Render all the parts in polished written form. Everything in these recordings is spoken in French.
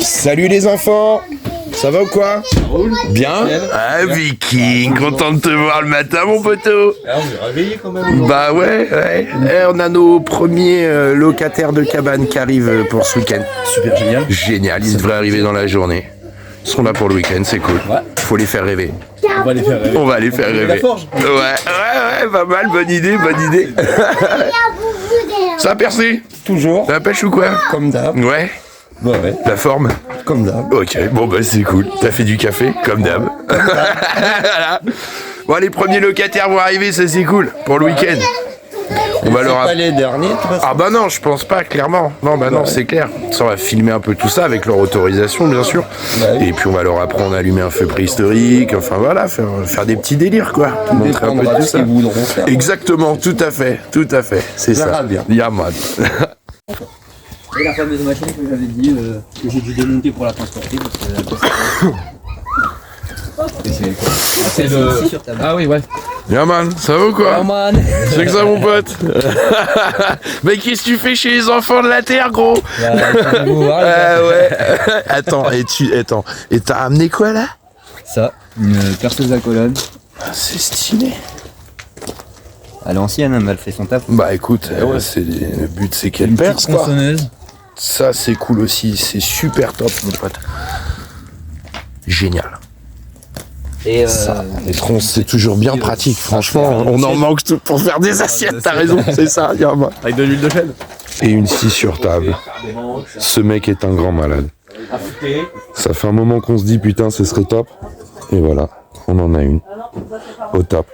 Salut les enfants. Ça va ou quoi? Bien? Ah Viking, content de te voir le matin mon poteau. Ah, on est réveillé quand même. Bah ouais. On a nos premiers locataires de cabane qui arrivent pour ce week-end. Super génial. Génial, ils devraient arriver dans la journée. Ils seront là pour le week-end, c'est cool. Ouais. Faut les faire rêver. On va les faire rêver. On va les faire rêver. La forge. Ouais, pas mal, bonne idée. Ça a percé? Toujours. Ça la pêche ou quoi? Comme d'hab. Ouais. Ouais. La forme? Comme d'hab. Ok, bon bah c'est cool. T'as fait du café, comme d'hab. Voilà. Bon, les premiers locataires vont arriver, ça c'est cool, pour le week-end. On va leur Pas les derniers, de toute façon. Ah bah non, je pense pas, clairement. Non, bah non, c'est clair. Ça, on va filmer un peu tout ça avec leur autorisation, bien sûr. Ouais. Et puis on va leur apprendre à allumer un feu préhistorique, enfin voilà, faire des petits délires, quoi. Montrer un peu dépendra tout de ce ça. qu'ils voudront faire. Exactement, tout à fait, c'est Ça ça. va bien. Yaman. Et la fameuse machine que j'avais dit que j'ai dû démonter pour la transporter parce que C'est le... sur ta main. Ah oui, ouais. Yaman, ça va ou quoi? man. C'est que ça, mon pote. Mais qu'est-ce que tu fais chez les enfants de la Terre, gros? Ouais. Attends, et t'as amené quoi, là? Ça, une perceuse à colonne. C'est stylé. À l'ancienne, hein, mais elle fait son taf. Bah écoute, ouais, le but c'est qu'elle Une perce, petite quoi. tronçonneuse. Ça c'est cool aussi, c'est super top mon pote. Génial. Et Ça, les troncs c'est toujours bien pratique, franchement, on en manque tout pour faire des assiettes, t'as raison, c'est ça, Yaman. Avec de l'huile de chêne. Et une scie sur table. Ce mec est un grand malade. Ça fait un moment qu'on se dit putain ce serait top. Et voilà, on en a une. Au top.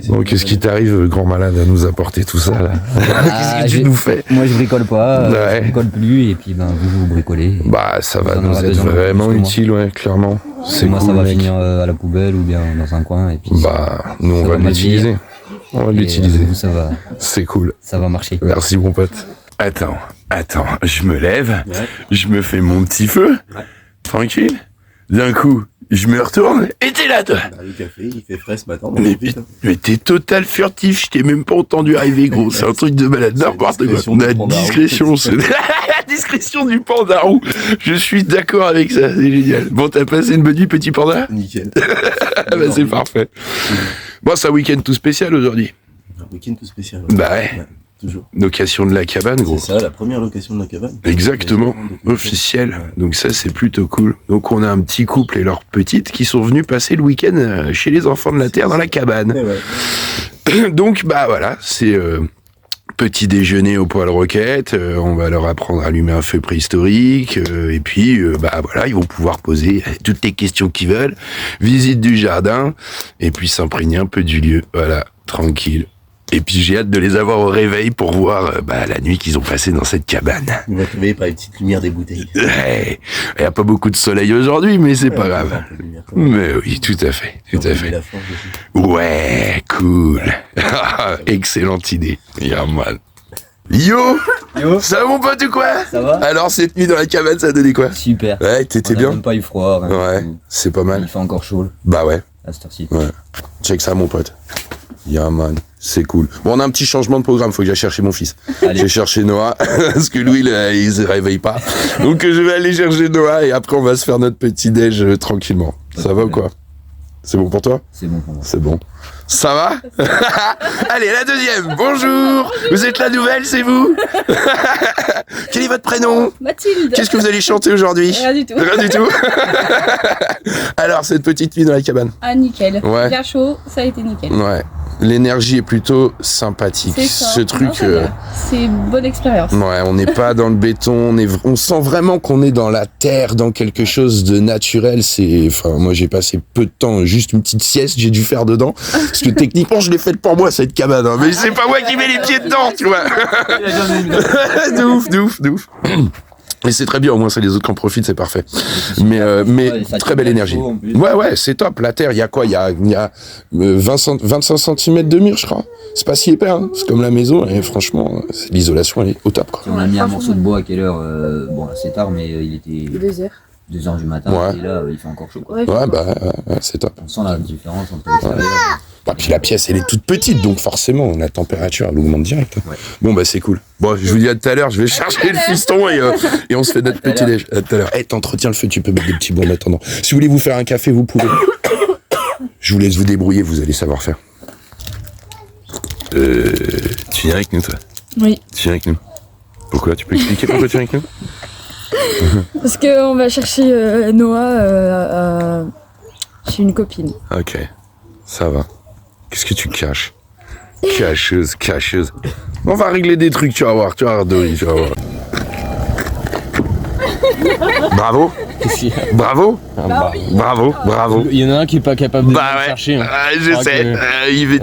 Bon, qu'est-ce qui t'arrive, grand malade, à nous apporter tout ça là? Qu'est-ce que tu nous fais? Moi je bricole pas, Ouais. je bricole plus et puis ben vous bricolez. Bah ça va Vous en nous aurez être besoin vraiment plus que moi. utile, ouais, clairement. C'est Moi cool, ça va mec. finir à la poubelle ou bien dans un coin et puis Bah nous on ça va va mal l'utiliser. vieillir. On va et, l'utiliser. vous, C'est cool. ça va marcher. Merci mon pote. Attends, je me lève, je me fais mon petit feu, tranquille. D'un coup, je me retourne et t'es là toi. Le café, il fait frais ce matin. Mais t'es total furtif, je t'ai même pas entendu arriver gros, c'est un truc de malade, n'importe quoi. discrétion du La pandarou. discrétion, c'est la discrétion du pandarou. Je suis d'accord avec ça, c'est génial. Bon, t'as passé une bonne nuit petit panda? Nickel. Ah bah c'est parfait. Bon, c'est un week-end tout spécial aujourd'hui. Un week-end tout spécial. Bah ouais. Toujours. Location de la cabane gros. C'est ça, la première location de la cabane. Exactement, officiel. Donc ça c'est plutôt cool. Donc on a un petit couple et leur petite qui sont venus passer le week-end chez les enfants de la Terre dans la cabane. Ouais. Donc bah voilà, c'est petit déjeuner au poêle roquette, on va leur apprendre à allumer un feu préhistorique, et puis bah voilà, ils vont pouvoir poser toutes les questions qu'ils veulent, visite du jardin, et puis s'imprégner un peu du lieu, voilà, tranquille. Et puis j'ai hâte de les avoir au réveil pour voir la nuit qu'ils ont passée dans cette cabane. On va être réveillé par les petites lumières des bouteilles. Ouais, il n'y a pas beaucoup de soleil aujourd'hui, mais c'est pas grave. Un peu de lumière, quand même. Mais oui, tout à fait, tout à fait. La forge aussi. Ouais, cool. Excellente idée. Yaman. Yo, Yo. ça va mon pote ou quoi? Ça va? Alors cette nuit dans la cabane, ça a donné quoi? Super. Ouais, t'étais On a bien? même pas eu froid. rien Ouais, du tout. c'est pas Il mal. fait encore chaud Bah ouais, à cette heure-ci. ouais. Check ça mon pote. Yaman, c'est cool. Bon, on a un petit changement de programme, faut que j'aille chercher mon fils. Allez. J'ai cherché Noah, parce que Louis, là, il se réveille pas. Donc je vais aller chercher Noah et après on va se faire notre petit déj tranquillement. Ça va ou quoi? C'est bon pour toi? C'est bon pour moi. C'est bon. Ça va? Allez, la deuxième. Bonjour. Vous êtes la nouvelle, c'est vous? Quel est votre prénom? Mathilde. Qu'est-ce que vous allez chanter aujourd'hui? Rien du tout. Rien du tout. Alors, cette petite nuit dans la cabane. Ah, nickel. Ouais. Bien chaud, ça a été nickel. Ouais. L'énergie est plutôt sympathique. C'est ça. Ce truc. Non, c'est bien. C'est une bonne expérience. Ouais, on n'est pas dans le béton, on sent vraiment qu'on est dans la terre, dans quelque chose de naturel. Moi j'ai passé peu de temps, juste une petite sieste, j'ai dû faire dedans, parce que techniquement je l'ai faite pour moi cette cabane, hein, mais c'est pas moi qui mets les pieds dedans, tu vois. de ouf. Et c'est très bien, au moins c'est les autres qui en profitent, c'est parfait. Mais très belle énergie. Ouais, c'est top. La terre, il y a quoi? Il y a 25 cm de mur, je crois. C'est pas si épais, hein. C'est comme la maison, et franchement, l'isolation, elle est au top, quoi. On a mis un morceau de bois à quelle heure? Bon, c'est tard, mais il était 2 heures. 2 heures du matin. Ouais. Et là, il fait encore chaud, quoi. Ouais, Ouais, c'est top. On sent la différence entre l'extérieur. Ah, puis la pièce, elle est toute petite, donc forcément, la température, elle augmente direct. Ouais. Bon, bah c'est cool. Bon, je vous dis à tout à l'heure, je vais chercher le fiston et on se fait notre petit déj. À tout à l'heure. Eh, t'entretiens le feu, tu peux mettre des petits bons en attendant. Si vous voulez vous faire un café, vous pouvez. Je vous laisse vous débrouiller, vous allez savoir faire. Tu viens avec nous, toi? Oui. Tu viens avec nous? Pourquoi? Tu peux expliquer pourquoi tu viens avec nous? Parce qu'on va chercher Noah chez une copine. Ok, ça va. Qu'est-ce que tu caches? Cacheuse. On va régler des trucs, tu vas voir, Dory, tu vas voir. Bravo. Bravo. Bravo. Il y en a un qui est pas capable de Bah le ouais, chercher. Hein. je crois sais.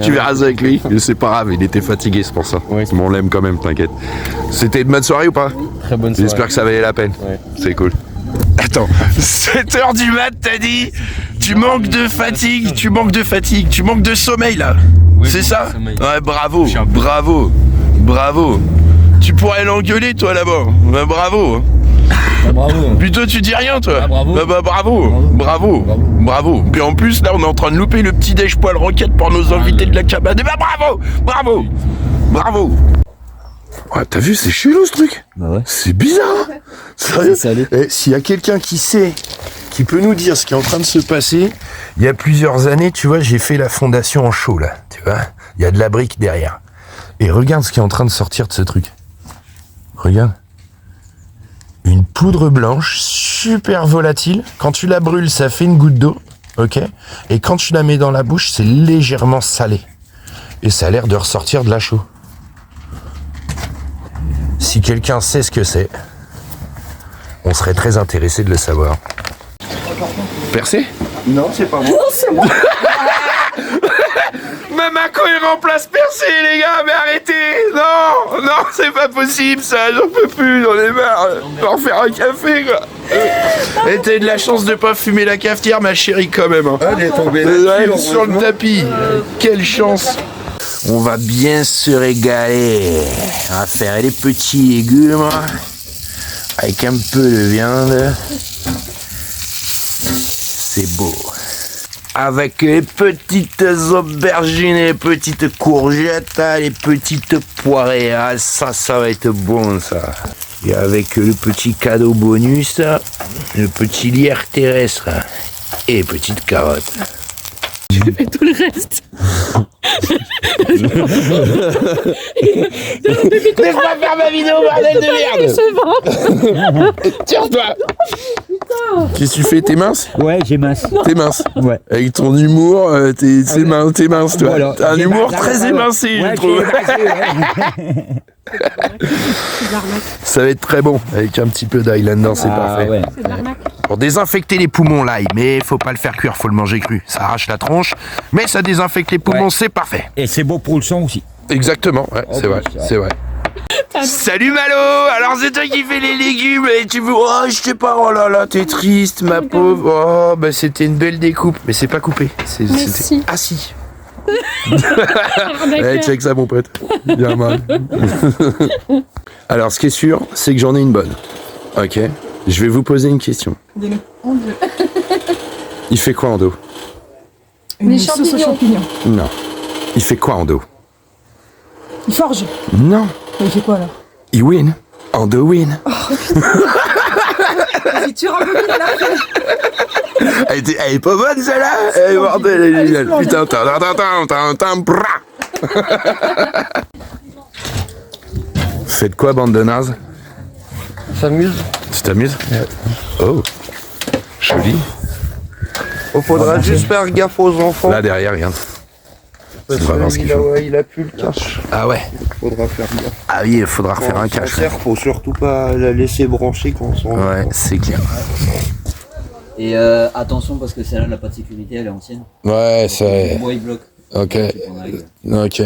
Tu verras ça avec lui. Mais c'est pas grave, il était fatigué, c'est pour ça. Ouais. Mais on l'aime quand même, t'inquiète. C'était une bonne soirée ou pas? Très bonne soirée. J'espère que ça valait la peine. Ouais. C'est cool. Attends, 7h du mat, t'as dit? Tu manques de fatigue, tu manques de sommeil là. Oui, c'est ça? sommeil. Ouais, bravo, Je suis un peu- bravo. Tu pourrais l'engueuler toi là-bas. Ouais, bravo. Bravo. Plutôt tu dis rien toi. Ah, bravo. Bravo. Puis en plus là on est en train de louper le petit déj poil roquette pour nos invités de la cabane. Et bah bravo. Ouais, t'as vu, c'est chelou ce truc. Bah ouais. C'est bizarre. Hein. Sérieux. Salut. Et s'il y a quelqu'un qui sait, qui peut nous dire ce qui est en train de se passer, il y a plusieurs années, tu vois, j'ai fait la fondation en chaux là, tu vois. Il y a de la brique derrière. Et regarde ce qui est en train de sortir de ce truc. Regarde. Une poudre blanche, super volatile. Quand tu la brûles, ça fait une goutte d'eau, ok. Et quand tu la mets dans la bouche, c'est légèrement salé. Et ça a l'air de ressortir de la chaux. Si quelqu'un sait ce que c'est, on serait très intéressé de le savoir. Percé? Non, c'est pas moi. Mamako il remplace Percé les gars, mais arrêtez! Non, c'est pas possible ça, j'en peux plus, j'en ai marre. On va refaire un café quoi. Et t'as eu de la chance de pas fumer la cafetière ma chérie quand même. Hein. Elle est tombée Ouais, là-dessus, sur le heureusement. tapis. Quelle chance. On va bien se régaler. On va faire les petits légumes avec un peu de viande. C'est beau. Avec les petites aubergines, les petites courgettes, les petites poirées. Ah, ça va être bon ça. Et avec le petit cadeau bonus, le petit lierre terrestre et les petites carottes. Et tout le reste. Laisse-moi faire ma vidéo, bordel de merde! Tire-toi! Qu'est-ce que tu fais? T'es mince? Ouais, j'ai mince. T'es mince. Ouais. Avec ton humour, t'es mince, toi. Voilà. T'as un J'ai humour mince, très ouais. émincé, Ouais, je trouve. j'ai émincé, ouais. Ça va être très bon, avec un petit peu d'Highlander, c'est parfait. ouais. Pour désinfecter les poumons, l'ail, mais faut pas le faire cuire, faut le manger cru. Ça arrache la tronche, mais ça désinfecte les poumons, Ouais. c'est parfait. Et c'est beau pour le son aussi. Exactement, ouais, c'est vrai, c'est vrai. Salut Malo. Alors c'est toi qui fais les légumes et tu veux... Oh, je sais pas, oh là là, t'es triste, ma pauvre. Oh, bah c'était une belle découpe, mais c'est pas coupé. Mais C'était... si. Ah si. D'accord. Allez, check ça mon pote. Bien mal. Alors ce qui est sûr, c'est que j'en ai une bonne. Ok. Je vais vous poser une question. Il fait quoi en dos? Les champignons. Non. Il fait quoi en dos? Il forge. Non. Mais il fait quoi alors? Il win. En dos win. Vas-y, tu rembobines là. Elle est pas bonne celle-là. Elle est bordel, elle est géniale. Putain, Faites quoi, bande de nazes? S'amuse. Tu t'amuses? Oh. Joli. Faudra juste faire gaffe aux enfants. Là derrière, regarde. Parce c'est vraiment ce qu'il faut. il a plus le cache. Ah ouais. Faudra faire gaffe. Ah oui, il faudra refaire un Quand on cache. s'en sert, faut surtout pas la laisser brancher quand on s'en Ouais, c'est clair. Et attention parce que celle-là n'a pas de sécurité, elle est ancienne. Ouais, c'est... Moi il bloque. Ok. On arrive. Ok.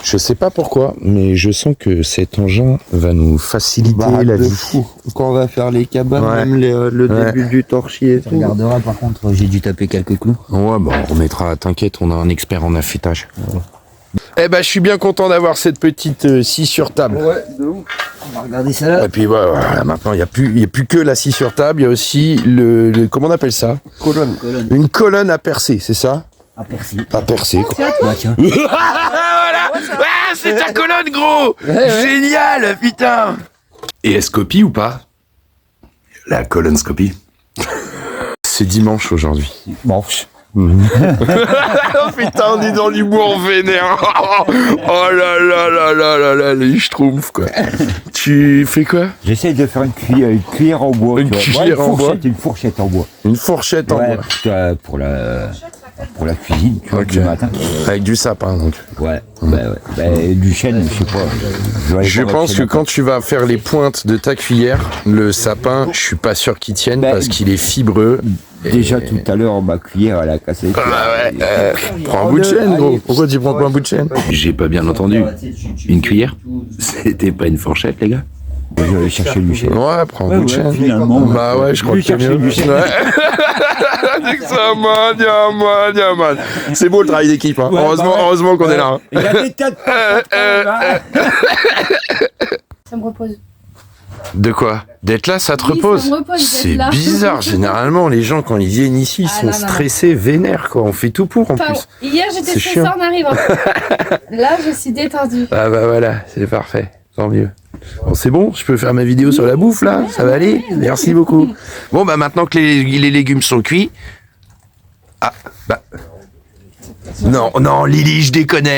Je sais pas pourquoi, mais je sens que cet engin va nous faciliter la de vie. fou. Quand on va faire les cabanes, Ouais. même le Ouais. début du torchis et Tu tout. regarderas par contre, j'ai dû taper quelques clous. Ouais, bah on remettra, t'inquiète, on a un expert en affûtage. Eh ben, je suis bien content d'avoir cette petite scie sur table. Ouais, de ouf. On va regarder ça là. Et puis voilà, maintenant il y a plus que la scie sur table, il y a aussi le comment on appelle ça? Colonne. Colonne. Une colonne à percer, c'est ça? À percer. À percer, quoi. Bah tiens. Voilà. Ah, c'est ta colonne, gros. Génial, putain. Et est-ce copie ou pas? La colonoscopie. C'est dimanche aujourd'hui. Bon. Oh putain, on est dans l'humour vénère. Oh là là là là là là, les schtroumpfs, quoi. Tu fais quoi? J'essaie de faire une cuillère en bois. Une tu vois. cuillère en bois. Une fourchette en bois. Une fourchette en Ouais, bois. pour la cuisine, tu vois, Ok. du matin. Avec du sapin, donc. Ouais, ouais. Du chêne, je sais pas. dois aller Je voir pense le que chêne. quand tu vas faire les pointes de ta cuillère, le sapin, je suis pas sûr qu'il tienne Ben, parce qu'il est fibreux. Déjà tout à l'heure, ma cuillère, elle a cassé. Ah ouais, prends un bout de chaîne, gros. Pourquoi tu prends pas un bout de chaîne? J'ai pas bien entendu. Une cuillère? C'était pas une fourchette, les gars? Je vais aller chercher du chêne. Ouais, prends un bout de chaîne. finalement, Bah ouais, je crois que c'est mieux. du chêne. Ouais. C'est que ça, man. C'est beau le travail d'équipe, hein. Ouais, Heureusement, bah ouais. heureusement qu'on est là. Hein. Il y a des tas de Ça me repose. De quoi? D'être là, ça te Oui, repose? ça me repose d'être C'est là. bizarre. Généralement, les gens, quand ils viennent ici, ils Ah, sont non. stressés, vénères, quoi. On fait tout pour, en Enfin, plus. hier j'étais C'est stressée chiant. en arrivant. Là je suis détendue. Ah bah voilà, c'est parfait. Tant mieux. Bon, c'est bon, je peux faire ma vidéo sur la bouffe, là? Ça va aller? Merci beaucoup. Bon, bah maintenant que les légumes sont cuits... Ah, bah... Non, Lily, je déconne.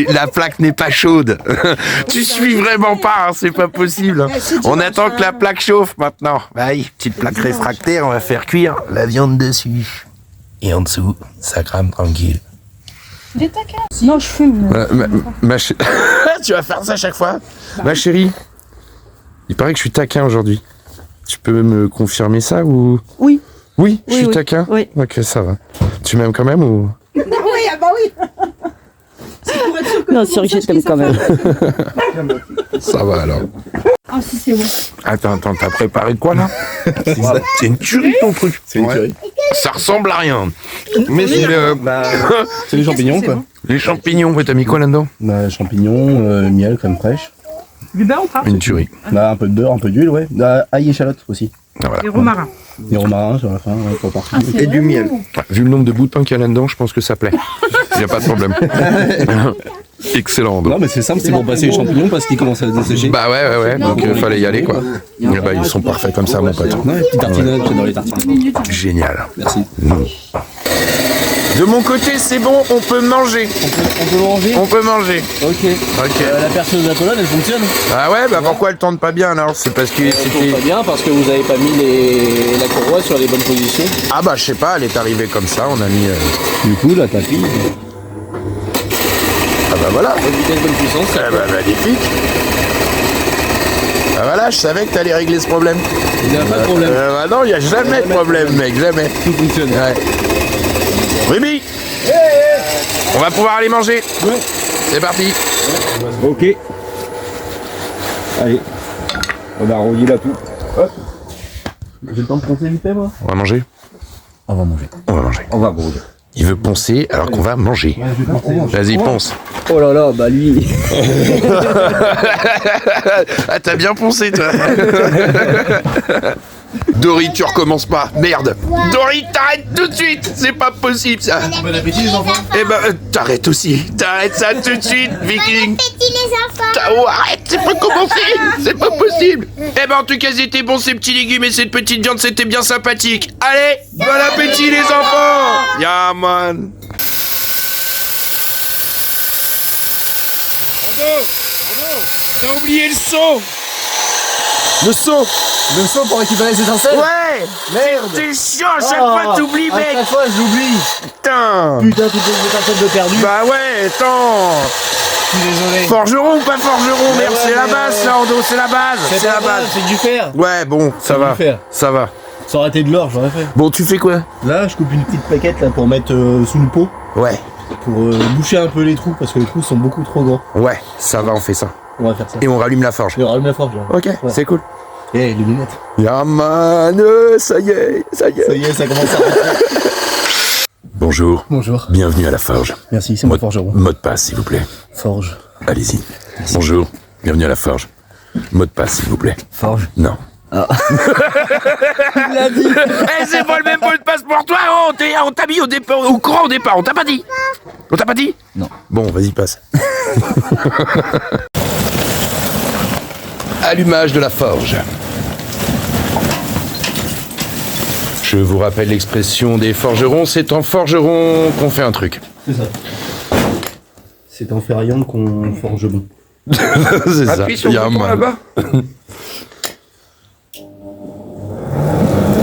La plaque n'est pas chaude. Tu suis vraiment pas, hein, c'est pas possible. On attend que la plaque chauffe maintenant. Aïe, petite plaque réfractaire, on va faire cuire la viande dessus. Et en dessous, ça crame tranquille. Des taquins. Non, je fume. Tu vas faire ça à chaque fois? Ma chérie, il paraît que je suis taquin aujourd'hui. Tu peux me confirmer ça ou... Oui. Oui, je Oui, suis oui. taquin? Oui. Ok, ça va. Tu m'aimes quand même ou... Oui, ah bah oui. Non, c'est vrai que je t'aime quand même. Ça va alors. Ah si c'est bon. Attends, t'as préparé quoi là? C'est une tuerie ton truc. C'est une tuerie. Ça ressemble à rien. Mais c'est c'est les champignons, quoi. Les champignons, ouais, t'as mis quoi là-dedans? Bah, champignons, miel, crème fraîche. Du beurre ou pas? Une tuerie. Bah, un peu de beurre, un peu d'huile, ouais. Bah, ail et échalote aussi. Ah, voilà. Et romarin. Et romarin sur la fin, ouais, pas partout. Et du miel. Vu le nombre de bouts de pain qu'il y a là-dedans, je pense que ça plaît. Il y a pas de problème. Excellent. Non, mais c'est simple, c'est pour passer les champignons parce qu'ils commencent à dessécher. Bah ouais. Donc fallait y aller quoi. Et bah, ils sont parfaits comme ça, mon pote. Non, les petites tartinades, j'adore les tartinades. Génial. Merci. De mon côté, c'est bon, on peut manger. On peut manger. On peut manger. Ok. Ok. La perceuse de la colonne, elle fonctionne. Ah ouais, bah pourquoi elle tourne pas bien alors? C'est parce que Ça tourne c'était... pas bien parce que vous avez pas mis la courroie sur les bonnes positions. Ah bah je sais pas, elle est arrivée comme ça, on a mis... Du coup, la tapis. Ah bah voilà. Bonne vitesse, bonne puissance. Ah bah magnifique. Ah voilà, je savais que t'allais régler ce problème. Il n'y a pas de problème. Bah non, y a jamais de problème, mec, jamais. Tout fonctionne. Ouais. Ruby, on va pouvoir aller manger. C'est parti. Ok. Allez. On a arrondi là tout. J'ai le temps de compter vite fait, moi. On va manger. On va manger. On va manger. On va manger. Il veut poncer alors qu'on va manger. Vas-y, ponce. Oh là là, bah lui. Ah, t'as bien poncé, toi. Dory, tu recommences pas. Merde. Dory, t'arrêtes tout de suite. C'est pas possible, ça. Bon appétit, les enfants. Eh ben, t'arrêtes aussi. T'arrêtes ça tout de suite, Viking. Petit les enfants. Oh, arrête, c'est pas commencé. C'est pas possible. Eh ben, en tout cas, c'était bon, ces petits légumes et cette petite viande, c'était bien sympathique. Allez, bon appétit, les enfants. Yeah, man. T'as oublié le seau. Le seau. Le saut pour récupérer ses étincelles. Ouais. Merde. C'est chiant, à chaque fois t'oublies, À mec. chaque fois, j'oublie. Putain. Putain, toutes les étincelles de perdu. Bah ouais, attends. Je suis désolé. Forgeron ou pas forgeron, merde, ouais, c'est la mais, base, là, en dos, c'est la base. C'est la base. c'est du fer. Ouais, bon, ça C'est va. du fer. Ça va. Ça aurait été de l'or, j'aurais fait. Bon, tu fais quoi? Là, je coupe une petite plaquette là, pour mettre sous le pot. Ouais, Pour boucher un peu les trous parce que les trous sont beaucoup trop grands. ouais, ça va, on fait ça. On va faire ça. Et on rallume la forge. Je vais rallumer la forge. Là. Ok, c'est cool. Eh, les lunettes. Yaman, ça y est, ça y Ça est. y est, ça commence à rentrer. Bonjour, Bonjour. bienvenue à la forge. Merci, c'est moi forgeron. Mot de passe, s'il vous plaît. Forge. Allez-y. Bonjour, bienvenue à la forge. Mot de passe, s'il vous plaît. Forge. Non, Il l'a dit. Eh, c'est pas le même mot de passe pour toi. Oh, on t'a mis au courant au départ. On t'a pas dit. On t'a pas dit? Non. Bon, vas-y, passe. Allumage de la forge. Je vous rappelle l'expression des forgerons. C'est en forgeron qu'on fait un truc. C'est ça. C'est en ferraillon qu'on forge bon. C'est ça. Appuie sur Il y le a un bouton mal. là-bas.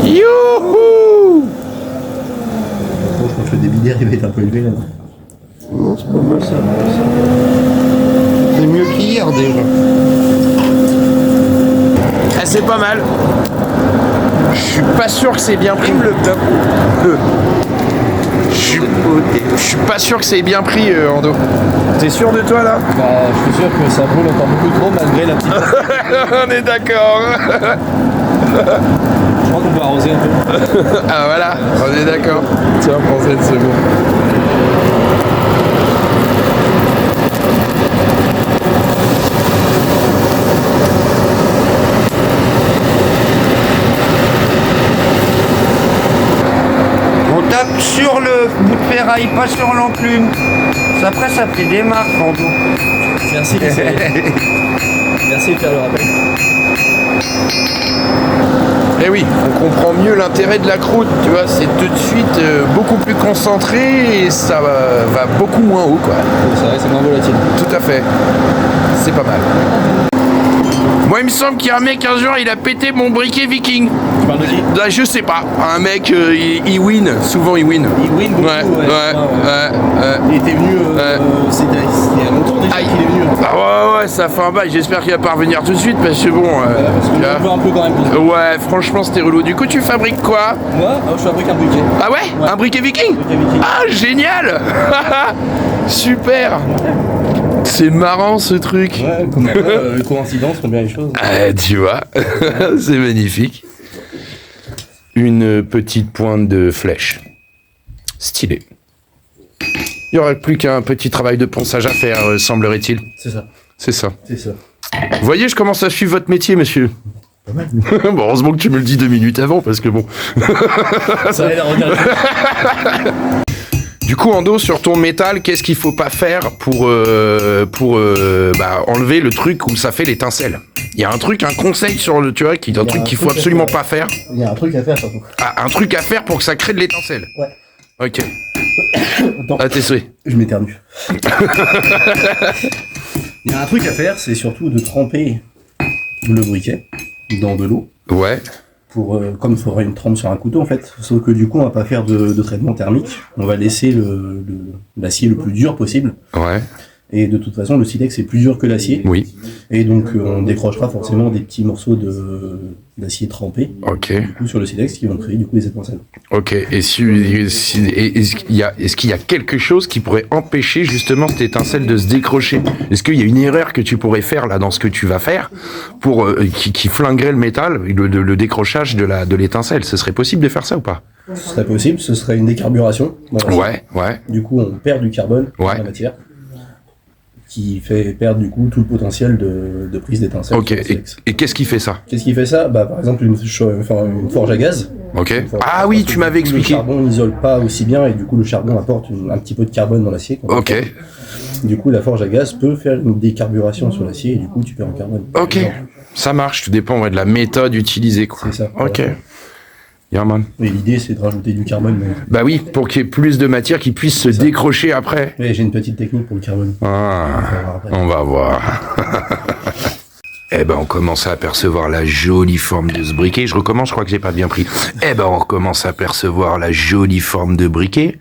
Youhou! Quand je fais des bidaires, il va être un peu élevé là. Non, c'est pas mal ça. C'est mieux qu'hier déjà. Ah, c'est pas mal. Je suis pas sûr que c'est bien pris. Prime le bien. Je suis pas sûr que c'est bien pris, Ando. T'es sûr de toi là? Bah, je suis sûr que ça brûle encore beaucoup trop malgré la petite. On est d'accord. Je crois qu'on peut arroser un peu. Ah voilà, on est d'accord. Tiens, prends cette seconde. On tape sur le bout de ferraille, pas sur l'enclume. Après, ça fait des marques en dos. Merci, merci de faire le rappel. Eh oui, on comprend mieux l'intérêt de la croûte, tu vois, c'est tout de suite beaucoup plus concentré et ça va beaucoup moins haut, quoi. C'est vrai, c'est moins volatile. Tout à fait. C'est pas mal. Moi, il me semble qu'il y a un mec, un jour, il a pété mon briquet viking. Tu parles de qui? Là, je sais pas. Un mec, il win. Souvent, il win. Il win beaucoup, ouais. Il était venu, c'était il y a longtemps déjà Aïe. qu'il est venu. Hein. Ah ouais, ça fait un bail. J'espère qu'il va pas revenir tout de suite parce que bon. Parce que tu je vois. veux un peu quand même. Ouais, franchement, c'était relou. Du coup, tu fabriques quoi? Moi, je fabrique un briquet. Ah ouais, un briquet viking? Briquet viking. Ah, génial. Super. C'est marrant ce truc. Ouais, comme coïncidence, combien les choses. Ah, tu vois, c'est magnifique. Une petite pointe de flèche. Stylé. Il n'y aurait plus qu'un petit travail de ponçage à faire, semblerait-il. C'est ça. C'est ça. C'est ça. Vous voyez, je commence à suivre votre métier, monsieur. Pas mal. Bon, heureusement que tu me le dis 2 minutes avant, parce que bon. Ça aide à regarder. Du coup, Ando, sur ton métal, qu'est-ce qu'il faut pas faire pour enlever le truc où ça fait l'étincelle? Il y a un truc, un conseil sur le, tu vois, un truc qu'il faut absolument pas faire. Il y a un truc à faire surtout. Ah, un truc à faire pour que ça crée de l'étincelle. Ouais. Ok. Attends, Ah, tes souhaits. je m'éternue. Il y a un truc à faire, c'est surtout de tremper le briquet dans de l'eau. Ouais. Pour, comme il faudrait une trempe sur un couteau en fait, sauf que du coup on va pas faire de traitement thermique, on va laisser l'acier le plus dur possible, Ouais. et de toute façon le silex est plus dur que l'acier, Oui. et donc on décrochera forcément des petits morceaux d'acier trempé Ok. du coup, sur le silex qui vont créer du coup des étincelles. Ok. Et est-ce qu'il y a quelque chose qui pourrait empêcher justement cette étincelle de se décrocher? Est-ce qu'il y a une erreur que tu pourrais faire là dans ce que tu vas faire pour qui flinguerait le métal, le décrochage de l'étincelle? Ce serait possible de faire ça ou pas? Ce serait possible, ce serait une décarburation. Voilà. Ouais. Ouais. Du coup on perd du carbone dans Ouais. la matière, qui fait perdre du coup tout le potentiel de prise d'étincelle. Ok. sur le silex. Et qu'est-ce qui fait ça? Qu'est-ce qui fait ça? Bah, par exemple, une forge à gaz. Ok. Une forge à Ah gaz, oui, parce que tu m'avais du coup, expliqué. Le charbon n'isole pas aussi bien et du coup, le charbon apporte un petit peu de carbone dans l'acier. Ok. Du coup, la forge à gaz peut faire une décarburation sur l'acier et du coup, tu perds en carbone. Ok. Ça marche. Tout dépend de la méthode utilisée, quoi. C'est ça. Ok. Voilà. Yeah, man. Et l'idée, c'est de rajouter du carbone. Mais... Bah oui, pour qu'il y ait plus de matière qui puisse se ça. décrocher après. Mais j'ai une petite technique pour le carbone. Ah, On va voir après. on va voir. Eh ben, on commence à apercevoir la jolie forme de ce briquet. Je recommence, je crois que j'ai pas bien pris. Eh ben, on recommence à apercevoir la jolie forme de briquet.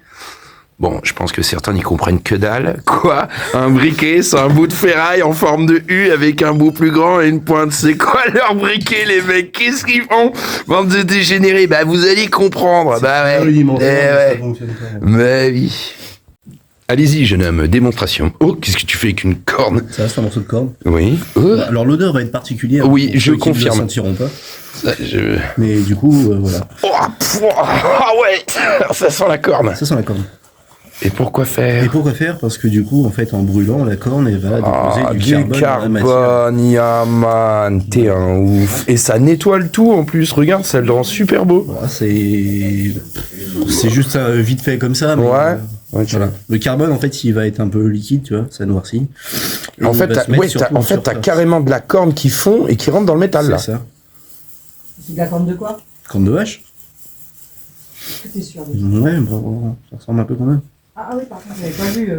Bon, je pense que certains n'y comprennent que dalle. Quoi? Un briquet, c'est un bout de ferraille en forme de U avec un bout plus grand et une pointe. C'est quoi leur briquet, les mecs? Qu'est-ce qu'ils font? Bande de dégénérés. Bah, vous allez comprendre. Bah ouais. Le dimension, Eh ça ouais. fonctionne pas. Bah oui. Allez-y, jeune homme, démonstration. Oh, qu'est-ce que tu fais avec une corne? Ça, c'est un morceau de corde. Oui. Oh. Alors, l'odeur va être particulière. Oui, pour je ceux qui confirme. ne le sentiront pas. Ça, je... Mais du coup, voilà. Oh, ah ouais. Ça sent la corne. Ça sent la corne. Et pourquoi Et faire? pourquoi faire? Parce que du coup, en fait, en brûlant, la corne, elle va déposer du carbone dans la matière. carbone, Yaman, t'es un ouf. Et ça nettoie le tout en plus, regarde, ça le rend super beau. Voilà, c'est juste ça, vite fait comme ça. Mais, Ouais. voilà. Le carbone, en fait, il va être un peu liquide, tu vois, ça noircit. Et En il fait, va t'as, se mettre ouais, surtout en en fait, t'as surface. carrément de la corne qui fond et qui rentre dans le métal, là. C'est ça. C'est de la corne de quoi? Corne de vache? T'es sûr? Ouais, bon, ça ressemble un peu quand même. Ah oui, par contre, j'avais pas vu.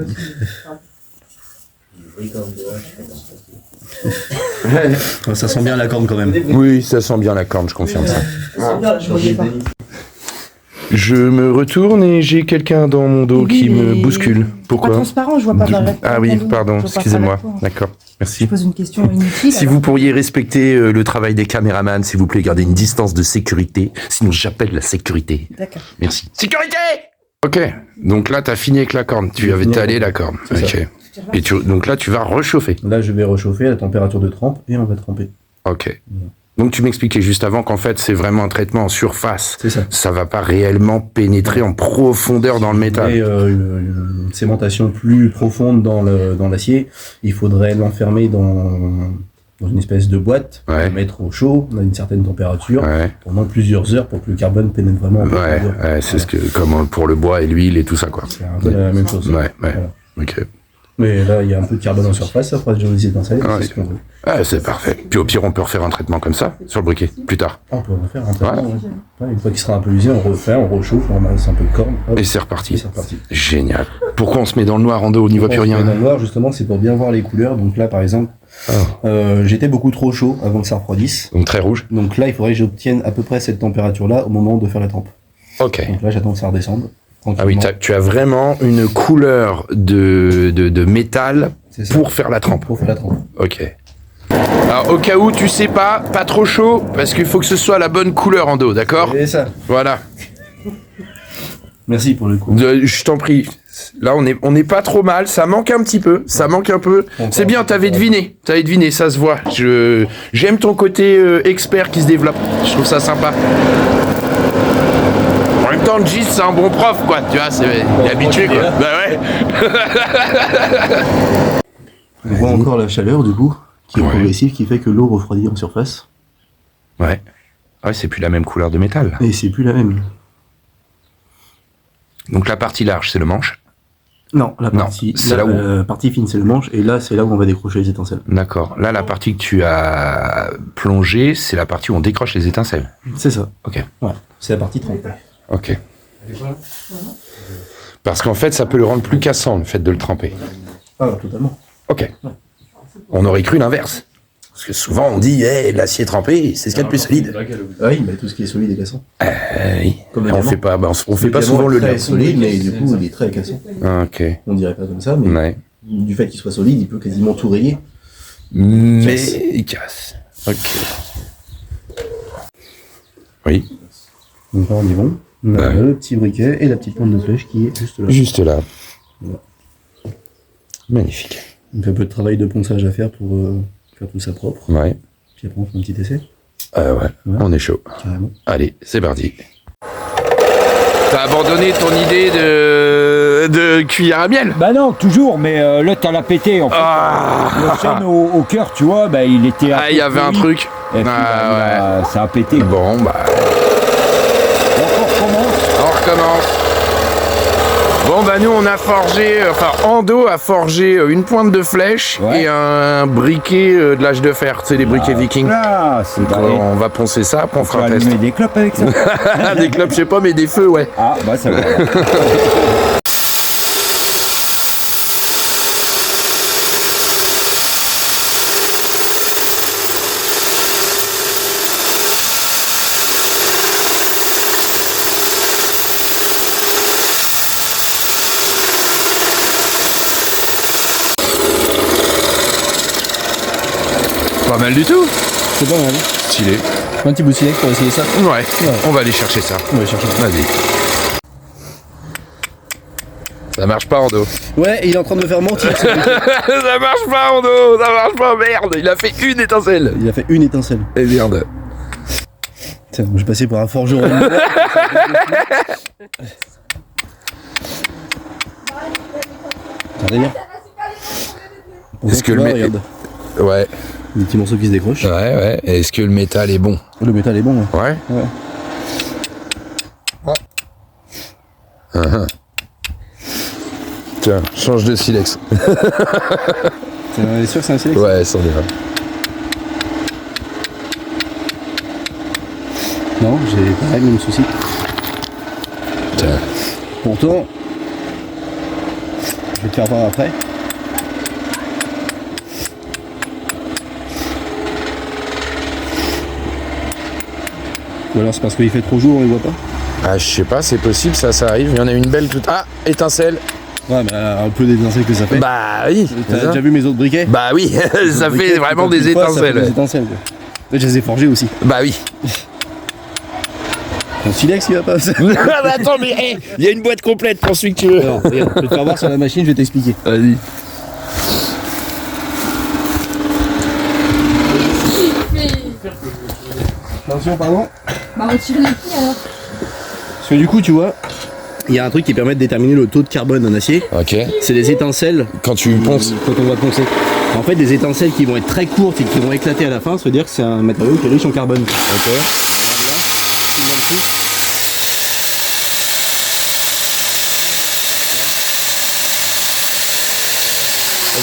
Ça sent bien la corne quand même. Oui, ça sent bien la corne, je confirme ça. Je voyais pas. Je me retourne et j'ai quelqu'un dans mon dos qui me bouscule. Pas Pourquoi? transparent, je vois pas dans la. Ah oui, pardon, Je vois pas excusez-moi. par la peau. D'accord, Je merci. pose une question inutile. Si vous pourriez respecter le travail des caméramans, s'il vous plaît, gardez une distance de sécurité. Sinon, j'appelle la sécurité. D'accord. Merci. Sécurité! Ok, donc là, t'as fini avec la corne. Tu avais étalé la corne. C'est ça. Ok. Et donc là, tu vas réchauffer. Là, je vais réchauffer à la température de trempe et on va tremper. Ok. Donc tu m'expliquais juste avant qu'en fait, c'est vraiment un traitement en surface. C'est ça. Ça va pas réellement pénétrer en profondeur dans le métal. Et une sémentation plus profonde dans l'acier, il faudrait l'enfermer dans une espèce de boîte, Ouais. le mettre au chaud, à une certaine température, Ouais, pendant plusieurs heures pour que le carbone pénètre vraiment en ouais, profondeur. ouais, c'est ce que, comme pour le bois et l'huile et tout ça, quoi. C'est un peu la même chose. Ouais, ouais, Voilà. ok. Mais là, il y a un peu de carbone en surface, ça fera déjà des étincelles, Ouais. c'est ce qu'on veut. Ah, c'est parfait. Puis au pire, on peut refaire un traitement comme ça, sur le briquet, plus tard. On peut en faire un traitement, ouais. Ouais, une fois qu'il sera un peu usé, on refait, on réchauffe, on ramasse un peu de corne, hop, Et c'est et reparti. c'est reparti. Génial. Pourquoi on se met dans le noir en dos, on n'y voit plus On se met rien? dans le noir, justement, c'est pour bien voir les couleurs. Donc là, par exemple, j'étais beaucoup trop chaud avant que ça refroidisse. Donc très rouge. Donc là, il faudrait que j'obtienne à peu près cette température-là au moment de faire la trempe. Ok. Donc là, j'attends que ça redescende. Ah oui, tu as vraiment une couleur de métal C'est ça. pour faire la trempe. Pour faire la trempe. Ok. Alors au cas où tu sais pas trop chaud, parce qu'il faut que ce soit la bonne couleur en dos, d'accord? Et ça. Voilà. Merci pour le coup. Je t'en prie. Là, on est pas trop mal. Ça manque un petit peu. Ça manque un peu. C'est bien. T'avais deviné. Ça se voit. J'aime ton côté expert qui se développe. Je trouve ça sympa. En même temps, Gis, c'est un bon prof, quoi. Tu vois, il est habitué, quoi. Bah ouais. On voit encore la chaleur, du coup, qui est Ouais. progressive, qui fait que l'eau refroidit en surface. Ouais. Ouais, c'est plus la même couleur de métal. Et c'est plus la même. Donc la partie large, c'est le manche. Non, la Non, partie, c'est là où- la partie fine, c'est le manche. Et là, c'est là où on va décrocher les étincelles. D'accord. Là, la partie que tu as plongée, c'est la partie où on décroche les étincelles. C'est ça. Ok. Ouais. C'est la partie trempée. Ok. Parce qu'en fait, ça peut le rendre plus cassant, le fait de le tremper. Ah, totalement. Ok. On aurait cru l'inverse. Parce que souvent, on dit, l'acier trempé, c'est ce qu'il y a de plus solide. Ah oui, mais tout ce qui est solide est cassant. Oui. Comme le On diamant. fait pas, on fait Le pas diamant souvent est le très lien. solide, mais du coup, il est très cassant. Ah, ok. On dirait pas comme ça, mais Ouais. du fait qu'il soit solide, il peut quasiment tout rayer. Mais il casse. Ok. Oui. Donc là, on y va. On a Ouais. le petit briquet et la petite pointe de flèche qui est juste là. Juste là. Voilà. Magnifique. Donc un peu de travail de ponçage à faire pour faire tout ça propre. Ouais. Puis après, on fait un petit essai, Ouais. On est chaud. carrément. Allez, c'est parti. T'as abandonné ton idée de cuillère à miel? Bah non, toujours, mais là, t'as la pété, en fait. Ah, Le chêne au cœur, tu vois, bah, il était... il y avait un truc. Et puis, Ah, ça a pété. Bon, bah, Donc, on recommence. on recommence. Bon, bah, nous, on a forgé, Ando a forgé une pointe de flèche Ouais. et un briquet de l'âge de fer, tu sais, les briquets vikings. Là, c'est Donc, barré. on va poncer ça, puis on On fera va un test. allumer des clopes avec ça. Des clopes, je sais pas, mais des feux, ouais. Ah, bah ça va. Pas mal du tout. C'est pas mal. Stylé. Un petit bout de silex pour essayer ça. Ouais, on va aller chercher ça. On va chercher. Vas-y. Ça marche pas, Ando. Ouais, il est en train de me faire mentir. Ça marche pas, Ando. Ça marche pas, merde. Il a fait une étincelle. Il a fait une étincelle. Et merde. Tiens, je vais passer pour un forgeron. Regardez bien. Est-ce que Tu le vois, mé- regarde, Ouais, des petits morceaux qui se décrochent. ouais. Est-ce que le métal est bon? Le métal est bon. Ouais. Ouais. Tiens, change de silex. T'es sûr que c'est un silex? Ouais, sans déconner. Non, j'ai pareil, même souci. Tiens. Pourtant, je vais te faire voir après. Ou alors c'est parce qu'il fait trop jour, on les voit pas. Ah, je sais pas, c'est possible, ça arrive. Il y en a une belle toute. Ah, étincelle. Ouais, mais un peu d'étincelles que ça fait. Bah oui. T'as déjà vu mes autres briquets? Bah oui, ça fait vraiment des Ça fait des étincelles. étincelles, quoi. En fait, je les ai forgés aussi. Bah oui. Ton silex, il va pas. Ah bah attends, mais hey, il y a une boîte complète pour celui que tu veux. Alors, regarde, je vais te faire voir sur la machine, je vais t'expliquer. Vas-y. Attention, pardon. Bah, retire les pieds alors. Parce que du coup, tu vois, il y a un truc qui permet de déterminer le taux de carbone d'un acier. Ok. C'est les étincelles Quand tu ponces. quand on va poncer. En fait, des étincelles qui vont être très courtes et qui vont éclater à la fin, ça veut dire que c'est un matériau qui est riche en carbone. Ok.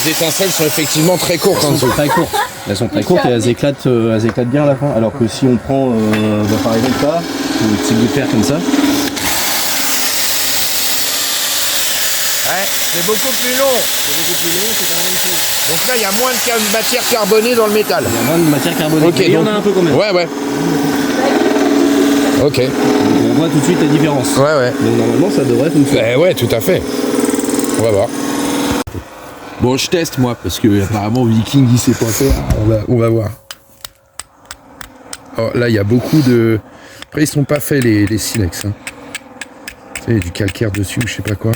Les étincelles sont effectivement très courtes en Elles dessous. sont très courtes. Elles sont très courtes et elles éclatent bien à la fin. Alors que si on prend par exemple ça, un petit bout de fer comme ça, Ouais, c'est beaucoup plus long. Donc là, il y a moins de matière carbonée dans le métal. il y a moins de matière carbonée. Ok, Et il y en donc- a un peu quand même. Ouais. Ok. Donc on voit tout de suite la différence. Ouais. Donc normalement ça devrait fonctionner. Ouais, tout à fait. On va voir. Bon, je teste moi, parce que apparemment Viking il sait pas faire. On va voir. Oh, là, il y a beaucoup de. Après, ils sont pas faits les silex. Hein. Tu sais, il y a du calcaire dessus ou je sais pas quoi.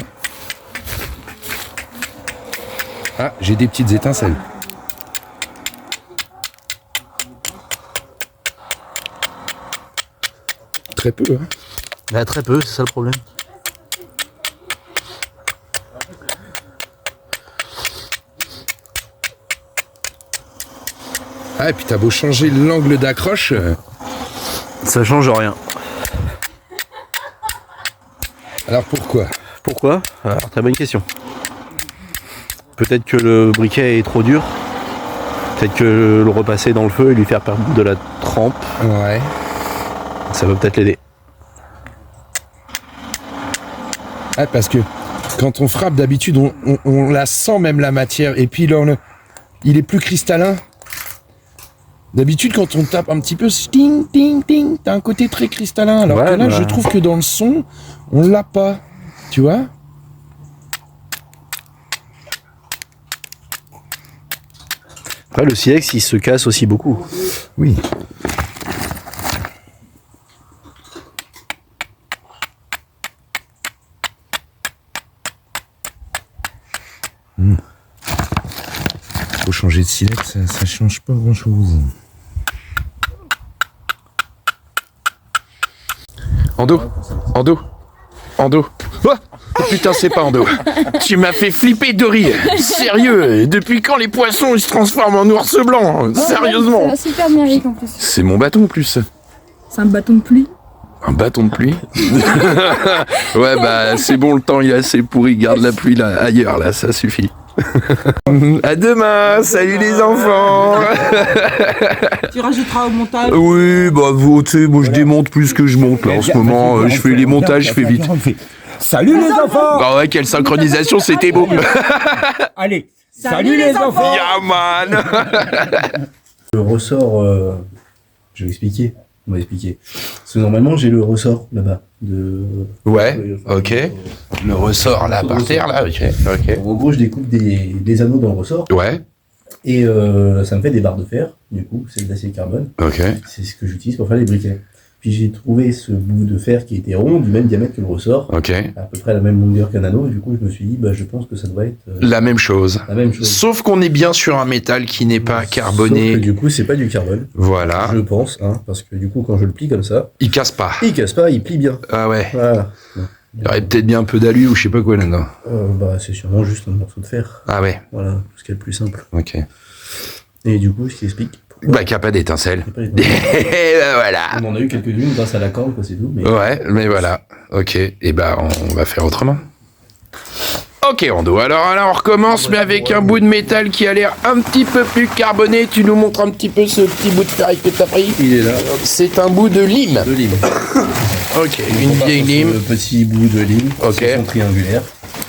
Ah, j'ai des petites étincelles. Très peu, hein. Bah très peu, c'est ça le problème. Ah, et puis t'as beau changer l'angle d'accroche. Ça change rien. Alors pourquoi? Pourquoi? Alors très bonne question. Peut-être que le briquet est trop dur. Peut-être que le repasser dans le feu et lui faire perdre de la trempe, Ouais. ça va peut-être l'aider. Ah, parce que quand on frappe d'habitude, on la sent même la matière. Et puis là, il est plus cristallin. D'habitude, quand on tape un petit peu, c'est ting, ting, ting, t'as un côté très cristallin. Alors Ouais, que là, bah. je trouve que dans le son, on l'a pas. Tu vois? Après le silex il se casse aussi beaucoup. Oui. Faut changer de silex, ça change pas grand chose. Ando. Oh putain, c'est pas Ando. Tu m'as fait flipper de rire. Sérieux, depuis quand les poissons ils se transforment en ours blanc? Sérieusement. C'est super numérique en plus. C'est mon bâton en plus. C'est un bâton de pluie. Un bâton de pluie. Ouais, bah c'est bon, le temps il est assez pourri. Garde la pluie là, ailleurs, là, ça suffit. À demain, salut les enfants. Tu rajouteras au montage. Oui, bah vous, tu sais, moi je démonte plus que je monte là en ce moment. Je fais les montages, je fais vite. Salut les enfants. Bah ouais, quelle synchronisation, c'était beau. Allez, salut les enfants. Yeah man. Le ressort, je vais expliquer. On va expliquer. Parce que normalement j'ai le ressort là-bas. Ouais, ok. Le ressort là par terre là, ok. En gros je découpe des anneaux dans le ressort Ouais, et ça me fait des barres de fer. Du coup c'est de l'acier carbone. ok. C'est ce que j'utilise pour faire les briquets. Puis j'ai trouvé ce bout de fer qui était rond, du même diamètre que le ressort, Ok. à peu près la même longueur qu'un anneau. Et du coup je me suis dit bah je pense que ça doit être La même chose. la même chose. Sauf qu'on est bien sur un métal qui n'est pas Sauf carboné. que du coup c'est pas du carbone. Voilà. Je pense, hein, parce que du coup quand je le plie comme ça, Il casse pas. il casse pas, il plie bien. Ah ouais. Voilà. Il y aurait peut-être bien un peu d'alu ou je sais pas quoi là-dedans. C'est sûrement juste un morceau de fer. Ah ouais, Voilà, ce qui est le plus simple. ok. Et du coup, ce qui explique. Bah, qu'il n'y a pas d'étincelle. Il y a pas les- Et bah, voilà. On en a eu quelques-unes grâce à la corde, quoi, c'est tout. Mais... Ouais, mais voilà. Ok, et bah, on va faire autrement. Ok, Rando. Alors on recommence, mais avec un bout de métal qui a l'air un petit peu plus carboné. Tu nous montres un petit peu ce petit bout de ferraille que t'as pris. Il est là. C'est un bout de lime. De lime. Ok, une vieille lime. Le petit bout de lime. Ok. Section triangulaire.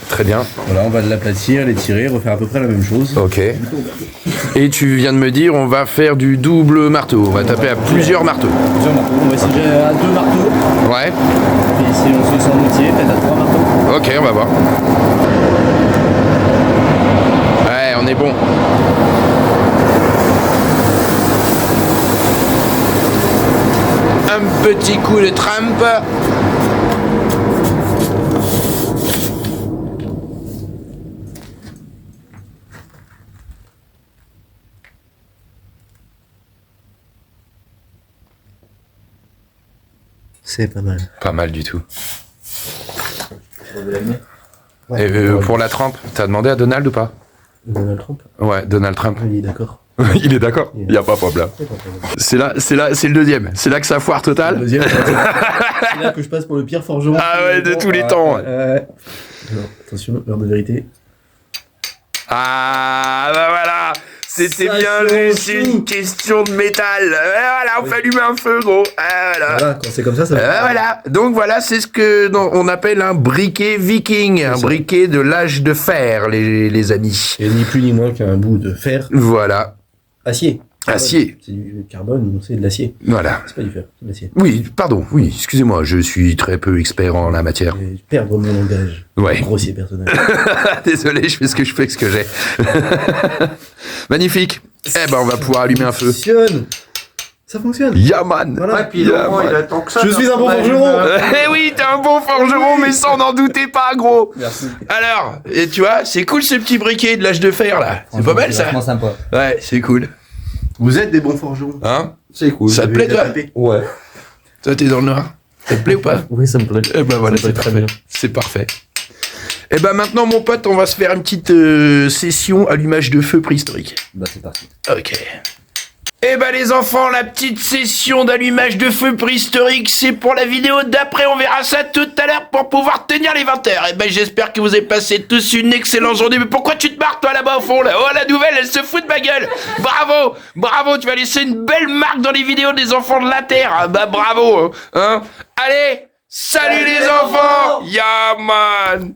Très bien. Voilà, on va l'aplatir, l'étirer, refaire à peu près la même chose. Ok. Et tu viens de me dire, on va faire du double marteau. On va taper à plusieurs marteaux. Plusieurs marteaux. On va essayer à 2 marteaux. Ouais. Et si on se sent moitié, peut-être à 3 marteaux. Ok, on va voir. Ouais, on est bon. Un petit coup de trampe. C'est pas mal. Pas mal du tout. Ouais, Et pour la trempe, t'as demandé à Donald ou pas? Donald Trump. Ouais, Donald Trump. Il est d'accord. Il est d'accord. Il n'y a pas de problème. C'est le deuxième. C'est là que ça foire Le total. deuxième, c'est là que je passe pour le pire forgeron. Ah ouais, de tous les temps. Ouais. Alors, attention, l'heure de vérité. Ah bah voilà. C'était Ça bien change juste une tout. question de métal. Voilà, on fait allumer un feu, gros. Voilà. Voilà, quand c'est comme ça, ça Voilà. Donc voilà, c'est ce que on appelle un briquet viking, un ça. briquet de l'âge de fer, les amis. Et ni plus ni moins qu'un bout de fer. Voilà. Acier. Acier. C'est du carbone, c'est de l'acier. Voilà. C'est pas du fer, c'est de l'acier. Oui, pardon. Oui, excusez-moi, je suis très peu expert en la matière. Je vais perdre mon langage. Ouais. Grossier personnage. Désolé, je fais ce que je fais avec ce que j'ai. Magnifique. Eh ben, on va pouvoir allumer un feu. Ça fonctionne. Yaman. Voilà. Ouais, puis Laurent, il attend que ça. Je suis un bon forgeron. Eh oui, t'es un bon forgeron, mais sans n'en doutez pas, gros. Merci. Alors, et tu vois, c'est cool ce petit briquet de l'âge de fer, là. C'est pas mal, ça. vachement sympa. Ouais, c'est cool. Vous êtes des bons forgerons. Hein? C'est cool. Ça te plaît, toi? Ouais. Toi, t'es dans le noir. Ça te plaît ou pas? Oui, ça me plaît. Eh ben voilà, Ça me c'est plaît très parfait. bien. C'est parfait. Eh ben maintenant, mon pote, on va se faire une petite session allumage de feu préhistorique. Bah c'est parti. Ok. Eh ben les enfants, la petite session d'allumage de feu préhistorique, c'est pour la vidéo d'après. On verra ça tout à l'heure pour pouvoir tenir les 20 heures. Eh ben j'espère que vous avez passé tous une excellente journée. Mais pourquoi tu te marres toi là-bas au fond là? Oh la nouvelle, elle se fout de ma gueule. Bravo, bravo, tu vas laisser une belle marque dans les vidéos des enfants de la Terre. Ah, bah bravo, hein. Allez, salut les enfants. Yeah man.